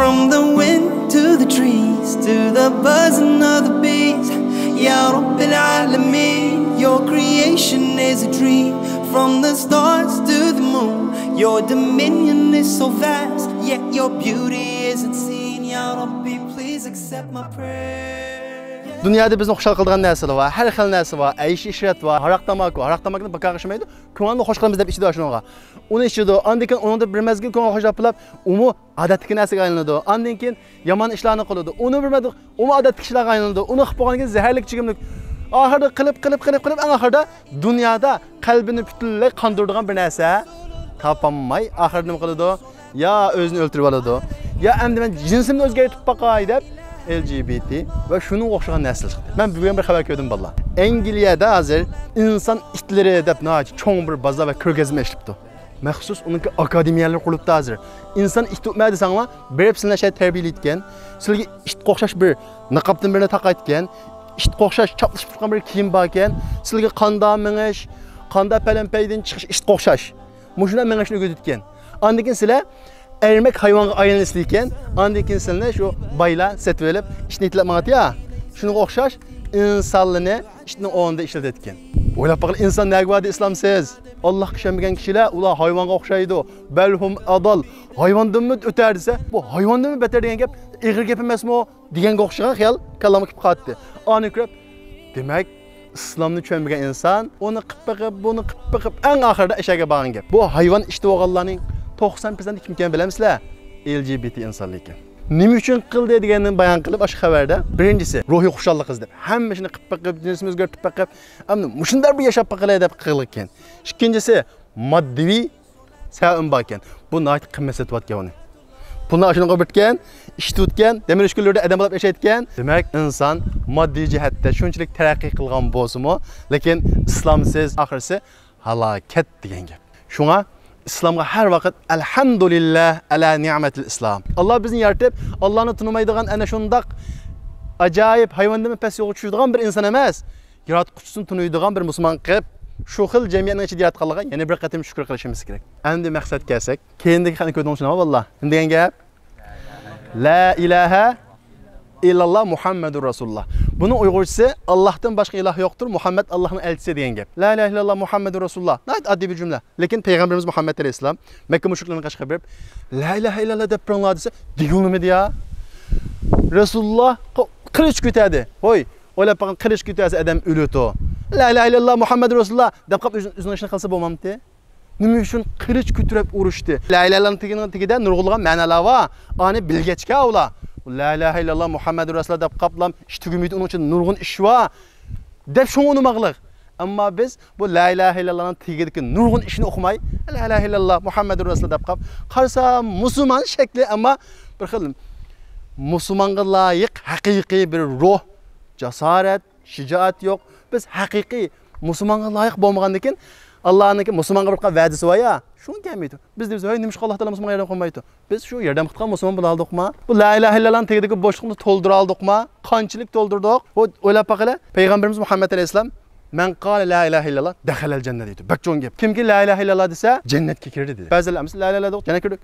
From the wind to the trees, to the buzzing of the bees, Ya Rabbil Alameen, your creation is a dream. From the stars to the moon, your dominion is so vast, yet your beauty isn't seen. Ya Rabbi, please accept my prayer. Dünyada bizni xushal qiladigan narsalar bor, har xil narsa bor, aysh ishrat bor, haraq tamakni baqaqishmaydi. Ko'ngilni xush qilamiz deb ichida shunga. Uni ichidi, ondan keyin unda bir mazgil ko'ngil xushlab, umi odatdagi narsaga aylanadi. Ondan keyin yomon ishlarni qiladi. Uni bilmadi, umi odatdagi ishlarga aylanadi. Uni qilib bo'lgandan keyin zaharlik chigimlik. Oxirida qilib, eng oxirida dunyoda qalbini butunlay qondiradigan bir narsa topolmay, oxirida nima qiladi? Ya o'zini o'ltirib oladi, ya endi men jinsimni o'zgartirib boqay deb LGBT ve şunun o'xshagan nasl chiqdi. Men bugun bir xabar ko'rdim balla. Angliyada hozir inson itlari deb cho'ng bir bozor va ko'rgazma ishlabdi. Maxsus uniki akademiyalar quribdi hozir. İnson it tutmaydi desanglar, berib sizlarni shay tarbiyalayotgan, sizlarga itga o'xshash bir niqobdan birini taqayotgan, itga o'xshash chaplashib turgan bir kiyim bor ekan, sizlarga qanda mingish, qanda palampaydan chiqish itga o'xshash. Mushuna mingishni o'rgatgan. Ondan keyin sizlar ermek hayvanga aylanıslıyken, ondan keyin sizlarni shu baylar setib olib, ishni itlab maqat ya. Shunga o'xshash insonlarni ishning o'rnida ishlatayotgan. O'ylab boqing, inson nega bor islomsiz? Allohga ishonmagan kishilar ular hayvonga o'xshaydi. Balhum adal. Hayvondanmi o'tar desa, bu hayvondanmi beter degan gap ig'ir gap emasmi deganga o'xshagan xayol kallamga kelib qoldi. Ani ko'rib, demak İslamni tushunmagan inson uni qilib, buni qilib, eng oxirida ishaga borgan gap. Bu hayvon ishda bo'lganlarning 90% kim ekan bilamsizlar? LGBT insonlar ekan. Nima uchun qildi deganini bayon qilib, shu xabarda birinchisi ruhiy xushallik qildi. Hammashini qilib, jinsimizni o'zgartirib boqib, ammo shunday bir yashab boqilay deb qilgan. Ikkinchisi moddiy sabab bor ekan. Bu nayt qimmat setayotgan uni. Pulni ashunga bitgan, ish tutgan, demir ishkunlarda adam bo'lib yashayotgan. Demak, inson moddiy jihatda shunchalik taraqqiy qilgan bo'lsa-mu, lekin islomsiz oxirisi halokat degan gap. Shunga İslam'a her vakit elhamdülillah ala ni'metil İslam. Allah bizni yaratib, Allah'ını tanımaydigan ana şundak acayip hayvandan pes yo'q tushadigan bir inson emas. Yaratquchisini tanıydigan bir musulmon qilib, shu xil jamiyatning ichida yaratganligiga yana bir qatim shukr qilishimiz kerak. Endi maqsad kelsak, keyindagi qani ko'rdingiz shuni vallah. Nima degan gap? La ilaha illallah Muhammedur Rasulullah. Bunun Uygurcası Allah'tan başka ilah yoktur. Muhammed Allah'ın elçisi diyen gap. La ilahe illallah Muhammedur Rasulullah. Nayet addi bir cümle. Lakin Peygamberimiz Muhammed Aleyhisselam Mekke müşriklerine karşı verip La ilahe illallah dep pranlar dese diyorlar mı diye? Resulullah kılıç kütedi. Hoy, öyle bakın kılıç kütesi adam ölütü. La ilahe illallah Muhammedur Rasulullah dep kap üzerine işine kalsa bulmam diye. Nima uchun kılıç kütürüp uğraştı. La ilahe illallah'ın tigide nurgulgan ma'nalar var. Ani bilgeçka ular. La ilahe illallah Muhammedur Resulullah deb qaplam iştugumuydu onun için nurgun iş var deb şunu maqlıq. Amma biz bu la ilahe illallah'ın tigidiki nurgun işini oxumay la ilahe illallah Muhammedur Resulullah deb qap qarsa musulmon şekli amma bir xil musulmonga loyiq haqiqiy bir ruh, jasorat, shijoat yo'q. Biz haqiqiy musulmonga loyiq bo'lmagandan Allah'nınki musulmonga bir va'dasi var ya, şunu gelmeydi. Biz de hey nima Allah Taala musulmonga yardım qilmaydi. Biz şu yardım qilgan musulmon bo'la oldikmi? Bu la ilahe illallah'ın tegidagi bo'shliqni to'ldira oldikmi? Qanchalik to'ldirdik? O'ylab boqinglar. Payg'ambarimiz Muhammad alayhisalom "Men qala la ilahe illallah dakhalal jannat" deydi. Bak cho'ng gap. Kimki la ilahe illallah desa, jannatga kirdi dedi. Ba'zilarimiz la ilahe illallah jannatga kirdik.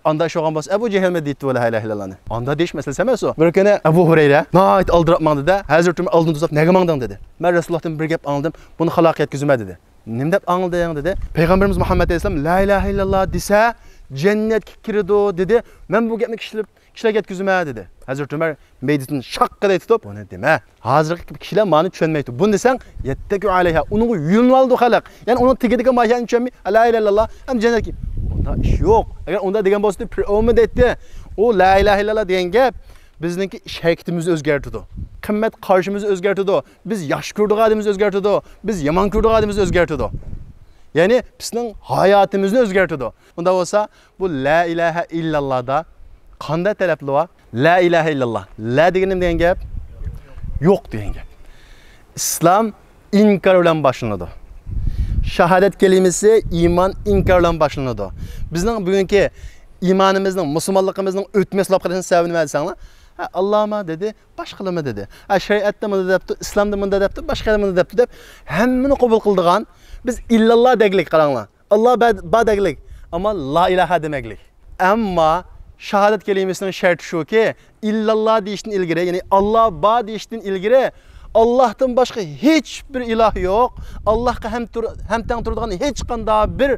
Anda şu an bas Ebu Cehil mi deydi la ilahe illallah'ni? Anda deyiş meselesi emas o. Bir kene Ebu Hureyre nayt aldırapmandı da, Hazreti Ömer aldın tuzap nega mangdan dedi. Ben Resulullah'tan bir gap aldım. Bunu halak yetkizme dedi. Nim dep anıldayan dedi. Peygamberimiz Muhammed Aleyhisselam la ilahe illallah dese cennet kirdi dedi. Men bu gapni kişiler yetkizme dedi. Hazreti Ömer meydisini şakkada tutup bunu deme. Hazırki kişiler mani çönmeydi. Bunu desen yettekü aleyha. Onu yunvaldı halak. Yani onun tigedeki mahyan çönmey. La ilahe illallah hem cennet ki. Onda iş yok. Eğer onda degen bostu umid etti. O la ilahe illallah diyen gap bizninki iş hareketimizi özgertidi. Kıymet karşımızı özgertidi. Biz yaş kurduğu adımızı özgertidi. Biz yaman kurduğu adımızı özgertidi. Yani bizim hayatımızı özgertidi. Onda olsa bu la ilahe illallah'da qanday talabli var? La ilahe illallah. La degenim degan gap yo'q degan gap. İslam inkar bilan boshlanadi. Shahadat kelimasi iman inkar bilan boshlanadi. Bizning bugungi imanimizning, musulmonligimizning o'tmaslab qolishini sababini nima desanglar? Allah'ma dedi, başqalama dedi. Şeriatda mı debdi, İslamda mı debdi, başqa mı debdi deb hammani qabul qildigan. Biz illallah deglik qaranglar. Allah ba deglik, amma la ilaha demeklik. Amma shahodat kalimasining sharti shuki, illalloh deyishdan ilgari, ya'ni Alloh bor deyishdan ilgari Allohdan boshqa hech bir iloh yo'q. Allohga ham teng turadigan hech qanday bir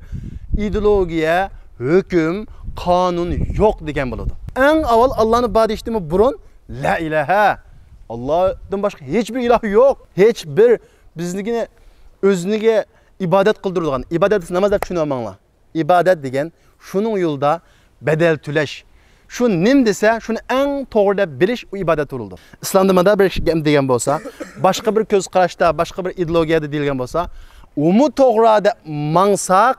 ideologiya, hukm, qonun yo'q degan bo'ladi. Eng avval Allohni bor deyishdan burun la ilaha. Allohdan boshqa hech bir iloh yo'q. Hech bir biznikini o'ziniga ibodat qildiradigan. Ibodat namoz deb tushunamanglar. Ibodat degan shuning yo'lda bedel tulash. Şu nim dese, şunu en doğru da biliş o ibadet oldu. İslam'da bir şey degan bolsa, başka bir göz qarashda, başka bir ideologiyada deyilgan bolsa, umu to'g'rida mangsak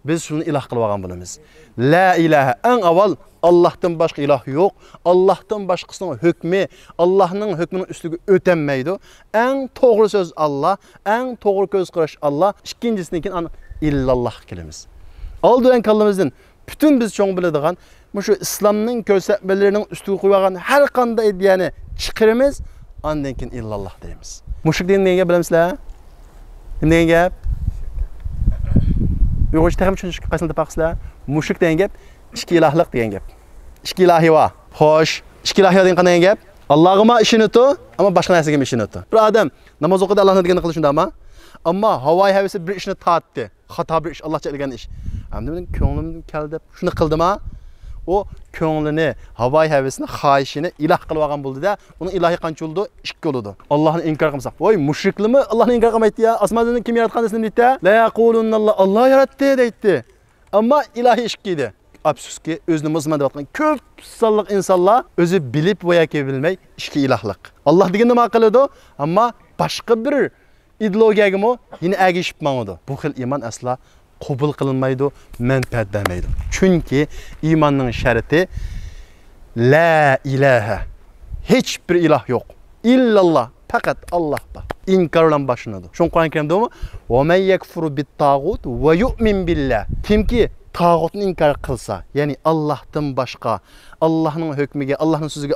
biz şunu ilah qilib olgan bo'lamiz. La ilaha en avval Allohdan boshqa iloh yo'q. Allohdan boshqasining hukmi, Allohning hukmining ustiga o'tanmaydi. Eng to'g'ri so'z Alloh, eng to'g'ri ko'z qarash Alloh. İkincisidan keyin illalloh kelamiz. Oldidan kallamızdan bütün biz çoğun biladigan şu İslam'ın ko'rsatmalarining ustiga qo'ygan har qanday ideyani chiqiramiz, ondan keyin illalloh deymiz. Mushrik degan gap bilamsizlar? Nima degan gap? Uyg'urcha ham tushunishga qasam topasizlar. Mushrik degan gap ikki ilohlik degan gap. Ikki ilohi va. Xo'sh, ikki ilohi degan qanday gap? Allohga ishonadi, ammo boshqa narsaga ishonadi. Bir odam namoz o'qidi, Allohni deganini qilishunda ammo havoyi havasi bir ishni tortdi. Xato bir ish, Allohcha degan ish. Hamda mening ko'nglim keldi, shuni qildimi? O ko'nglini, havoyi havasini, xohishini iloh qilib olgan bo'ldi-da, uning ilohi qancha bo'ldi? Ikki bo'ldi. Allohni inkor qilsak, voy mushriklarmi Allohni inkor qilmaydi ya? Osmondan kim yaratgan desini deydi? La yaqulunalloh, Alloh yaratdi deydi. Ammo ilohi ikki edi. Afsuski, o'zini musulmon deb atgan ko'p sonliq insonlar o'zi bilib va yoki bilmay ikki ilohlik. Alloh degan nima qiladi? Ammo boshqa bir ideologiyaga yine ergishib mangdi. Bu xil iymon asla qabul qilinmaydi, manfaat bermaydi. Chunki iymonning sharti la ilaha. Hech bir iloh yo'q. Illalloh, faqat Alloh bor. İnkar bilan boshlanadi. Shu Qur'on Karimda "Va men yakfuru bit-tagut va yu'min billah." Kimki tağutni inkar qilsa, ya'ni Allohdan boshqa, Allohning hukmiga, Allohning so'ziga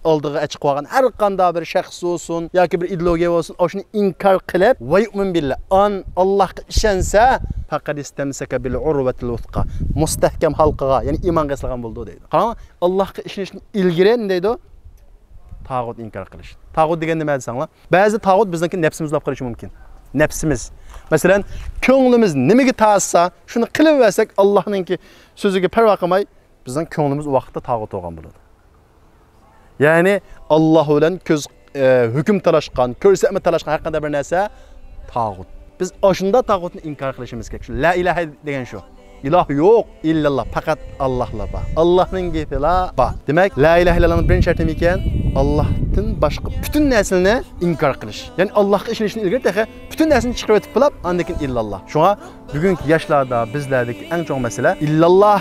oldiga chiqib qolgan har qanday bir shaxs bo'lsin yoki bir ideologiya bo'lsin, o'shni inkar qilib, va yu'min billah, Allohga ishonsa, faqat istamsaka bil urvatil wuthqa, mustahkam halqiga, ya'ni iymonga silgan bo'ldi deydi. Qarang, Allohga ishonishni ilgari deydi, tağut inkar qilish. Tağut degan nima desanglar? Ba'zi tağut bizniki nafsimiz olib qilishi mumkin. Nefsimiz. Mesela ko'nglimiz nimaga ta'ssa, shuni qilib versak, Allohninki so'ziga parvo qilmay, bizning ko'nglimiz u vaqtda tağut bo'lgan bo'ladi. Ya'ni Alloh bilan ko'z hukm talashgan, ko'rsatma talashgan har qanday bir narsa tağut. Biz oshunda tağutni inkor qilishimiz kerak. La ilaha degan shu. İlah yo'q, illalloh, faqat Allohla bor. Allohning gapila bor. Demak, la ilaha illallahning birinchi sharti ekan, Allohdan boshqa bütün narsani inkor qilish. Ya'ni Allohga ishonishni ilgari taqa bütün narsani chiqarib o'tib qilib, ondan keyin illalloh. Shunga bugungi yoshlarda, bizlardagi eng chong masala illalloh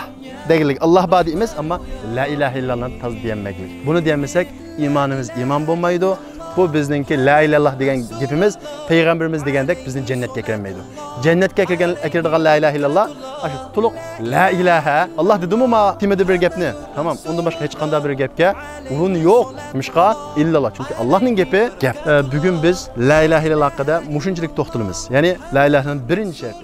deganlik. Alloh bor deymiz, ammo la ilaha illallohni toz deyanmaylik. Buni deyamasak, iymonimiz iymon bo'lmaydi. Bu bizningki la ilalloh degan gapimiz payg'ambarimiz degandek bizni jannatga kirmaydi. Jannatga kiradigan la ilaha illalloh shu to'liq la ilaha. Alloh dedimi ma timida bir gapni. Tamam, undan boshqa hech qanday bir gapga o'rin yo'q. Nimishqa illalloh. Chunki Allohning gapi gap. Bugun biz la ilaha illalloh haqida mushunchalik to'xtalamiz. Ya'ni la ilahaning birinchi sharti